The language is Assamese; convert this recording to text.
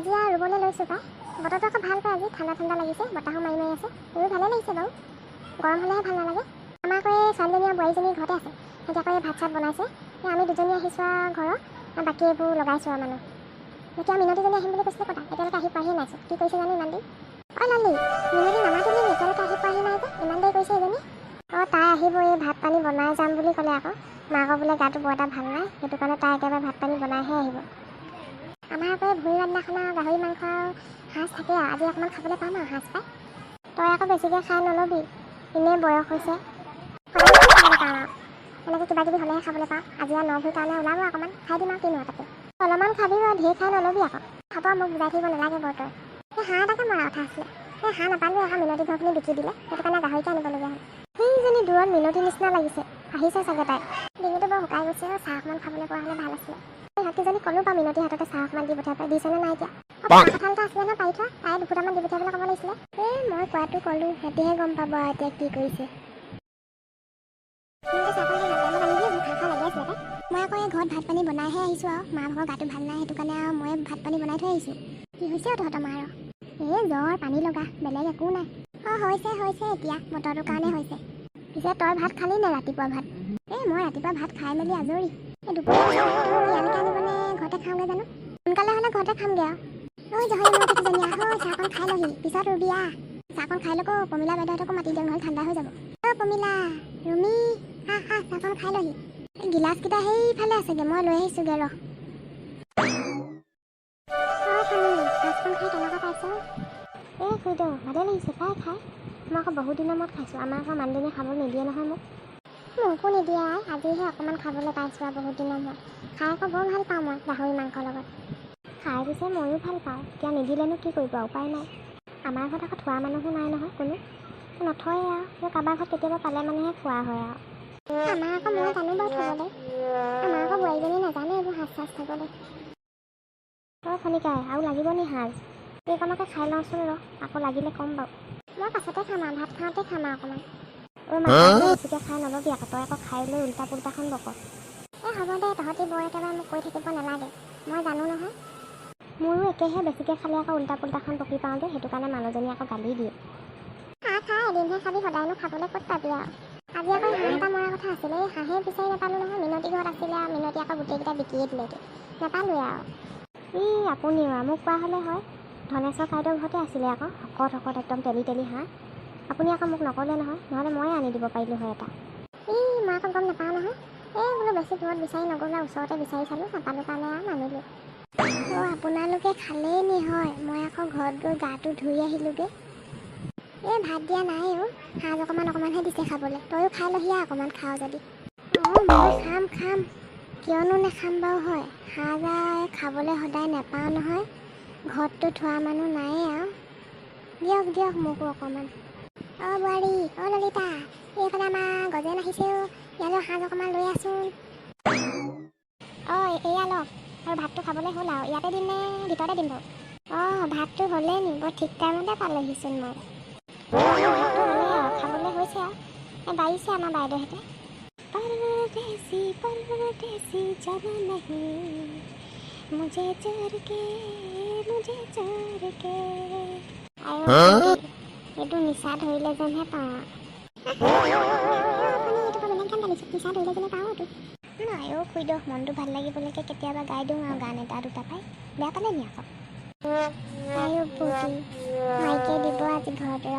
আজি আৰু ৰুবলৈ লৈছোঁ পাই। বতৰটো আকৌ ভাল পাই আজি, ঠাণ্ডা ঠাণ্ডা লাগিছে, বতাহো মাৰি মাৰি আছে। ৰুই ভালেই লাগিছে বাৰু, গৰম হ'লেহে ভাল নালাগে। আমাৰ আকৌ এই ছোৱালীজনী আৰু বোৱাৰীজনী ঘৰতে আছে। সিহঁতি আকৌ এই ভাত চাত বনাইছে। আমি দুজনী আহিছোঁ আৰু ঘৰৰ, বাকী এইবোৰ লগাইছোঁ আৰু মানুহ। এতিয়া মিনতিজনী আহিম বুলি কৈছিলে কথা, এতিয়ালৈকে আহি পোৱাহি নাইছোঁ। কি কৰিছে জানো ইমান দেৰি? অ' লালি, মিনতি নামাতিলি নি? এতিয়ালৈকে আহি পোৱাহি নাই যে, ইমান দেৰি কৰিছে এজনী। অঁ তাই আহিব, এই ভাত পানী বনাই যাম বুলি ক'লে আকৌ। মাকৰ বোলে গাটো বৰ এটা ভাল নাই, সেইটো কাৰণে তাই একেবাৰে ভাত পানী বনাইহে আহিব। আমাৰ আকৌ এই ভূঁইৰ দিনাখন আৰু গাহৰি মাংস আৰু সাজ থাকে আৰু আজি অকণমান খাবলৈ পাম আৰু সাজ পাই। তই আকৌ বেছিকৈ খাই নল'বি, এনেই বয়স হৈছে। সদায় খাবলৈ পাওঁ আৰু এনেকৈ কিবা কিবি হ'লেহে খাবলৈ পাওঁ। আজি আৰু নভূঁইৰ কাৰণে ওলাব অকণমান, খাই দিম আৰু কিনো তাতে। অলপমান খাবি বাৰু, ঢেৰ খাই নল'বি আকৌ। হ'ব, মোক বুজাই থাকিব নালাগে বৰ তই। এই হাঁহ এটাকে মৰা কথা আছিলে, এই হাঁহ নাপালোঁ আকৌ, মিনতি ঘৰখিনি বিকি দিলে, সেইটো কাৰণে গাহৰিকে আনিবলগীয়া হ'ল। সেইজনী দূৰত মিনতিৰ নিচিনা লাগিছে, আহিছে চাগে তাই। ডিঙিটো বৰ শুকাই গৈছে, চাহ অকণমান খাবলৈ পৰা হ'লে ভাল আছিলে। এই হাতীজনী ক'লোঁ বাৰু মিনতিৰ হাততে চাহ অকণমান দি পঠিয়াই, দিছেনে নাই এতিয়া? কঁঠাল এটা আছিলে নহয় পাৰি থোৱা, তাই দুফুটামান দি পঠিয়াবলৈ ক'ব লাগিছিলে। এই মই কোৱাটো ক'লোঁ, সিহঁতিহে গম পাব আৰু এতিয়া কি কৰিছে। মই আকৌ এই ঘৰত ভাত পানী বনাইহে আহিছোঁ আৰু, মা ভাগৰ গাটো ভাল নাই, সেইটো কাৰণে আৰু মই ভাত পানী বনাই থৈ আহিছোঁ। কি হৈছে আৰু তহঁতৰ মাৰ? এই জ্বৰ পানী লগা, বেলেগ একো নাই। অঁ হৈছে এতিয়া, বতৰটোৰ কাৰণে হৈছে। পিছে তই ভাত খালি নে ৰাতিপুৱা ভাত? এই মই ৰাতিপুৱা ভাত খাই মেলি আজৰি। এই দুপৰীয়া ইয়ালৈকে আনিবনে ঘৰতে খাওঁগৈ জানো? সোনকালে হ'লে ঘৰতে খামগৈ আৰু। ঐ জহনী মই কিজনী আহ, চাহকণ খাই লহি, পিছত ৰুবি আহ। চাহকণ খাই ল'ব, পমিলা বাইদেউহঁতকো মাতি দিয়ক, নহ'লে ঠাণ্ডা হৈ যাব। অ' পমিলা, ৰুমি, চাহকণ খাই লহি। এই গিলাচকেইটা সেইফালে আছেগৈ, মই লৈ আহিছোঁগৈ ৰহ। অঁ পানী, সাজকণ খাই কেনেকুৱা পাইছ? এই খুৰীদেউ, ভালেই লাগিছে পাই খাই। মই আকৌ বহুত দিনৰ মূৰত খাইছোঁ, আমাৰ আকৌ মানুহজনীয়ে খাব নিদিয়ে নহয় মোক। মোকো নিদিয়ে আই, আজিহে অকণমান খাবলৈ পাইছোঁ আৰু বহুত দিনৰ মূৰত। খাই আকৌ বৰ ভাল পাওঁ মই গাহৰি মাংসৰ লগত। খাই পিছে ময়ো ভাল পাওঁ, এতিয়া নিদিলেনো কি কৰিব, উপায় নাই। আমাৰ ঘৰত আকৌ থোৱা মানুহো নাই নহয় কোনো, নথয়ে আৰু কাৰোবাৰ ঘৰত কেতিয়াবা পালে মানেহে খোৱা হয় আৰু। আমাৰ আকৌ মই জানো বাৰু থ'বলৈ, আমাৰ আকৌ বোৱাৰীজনী নাজানে এইবোৰ সাজ চাজ থ'বলৈ। তই খনিকাই আৰু লাগিব নি সাজ? এইকণকে খাই লওঁচোন ৰ, আকৌ লাগিলে ক'ম বাৰু। মই পাছতে খাম আৰু, ভাত খাওঁতে খাম আৰু অকণমান। বেছিকৈ খাই নল'বি আকৌ, তই আকৌ খাই লৈ উল্টা পুল্টাখন বক। এই হ'ব দে, তহঁতি বৰ একেবাৰে মোক কৈ থাকিব নালাগে, মই জানো নহয়। মোৰো একেহে, বেছিকৈ খালে আকৌ উল্টা পুল্টাখন বকি পাওঁ যে, সেইটো কাৰণে মানুহজনীয়ে আকৌ গালি দিয়ে। খা এদিনহে খাবি, সদায়নো খাবলৈ ক'ত পাবি আৰু। আজি আকৌ হাঁহ এটা মৰা কথা আছিলে, এই হাঁহে বিচাৰি নাপালোঁ নহয়। মিনতি ঘৰত আছিলে আৰু মিনতি আকৌ গোটেইকেইটা বিকিয়ে দিলে এতিয়া, নাপালোঁৱে আৰু। আপুনিও আৰু মোক কোৱা হ'লে হয়, ধনেশ্বৰ কাইদেউৰ ঘৰতে আছিলে আকৌ, শকত একদম তেলি তেলি হাঁহ। আপুনি আকৌ মোক নক'লে নহয়, নহ'লে ময়ে আনি দিব পাৰিলোঁ হয় এটা। মই আকৌ গম নাপাওঁ নহয়, এই বোলো বেছি দূৰত বিচাৰি নগ'লো, ওচৰতে বিচাৰি চালোঁ, নাপালোঁ কাৰণে আৰু নানিলোঁ। অঁ আপোনালোকে খালেই নি হয়, মই আকৌ ঘৰত গৈ গাটো ধুই আহিলোঁগৈ। এই ভাত দিয়া নাই অ', সাজ অকণমানহে দিছে খাবলৈ, তয়ো খাই লহি আৰু অকণমান খাওঁ যদি। অঁ মই খাম, কিয়নো নাখাম বাৰু হয়, সাজ আৰু খাবলৈ সদায় নাপাওঁ নহয়, ঘৰততো থোৱা মানুহ নায়েই আৰু। দিয়ক মোকো অকণমান। অঁ বোৱাৰী, অঁ ললিতা, এইফালে আমাৰ গজেন আহিছেও, ইয়ালৈ সাজ অকণমান লৈ আছোন। অঁ এয়া লওক, আৰু ভাতটো খাবলৈ হ'ল আৰু, ইয়াতে দিম নে ভিতৰতে দিম বাৰু? অঁ ভাতটো হ'লেই নি, বৰ ঠিক টাইমতে পালোহিচোন মই। ভাতটো হ'লেই আৰু, খাবলৈ হৈছে আৰু, এই বাঢ়িছে আমাৰ বাইদেউহঁতে। परदेसी जाना नहीं मुझे चोर के এইটো নিচা ধৰিলে যেনহে পাওঁ। নিচা ধৰিলে যেনে পাওঁ এইটো আইও খুইদেউ, মনটো ভাল লাগিবলৈকে কেতিয়াবা গাই দিওঁ আৰু গান এটা দুটা পাই, বেয়া পালে নি আকৌ? আইও পুতি মাইকে দিব আজি ঘৰত ৰ।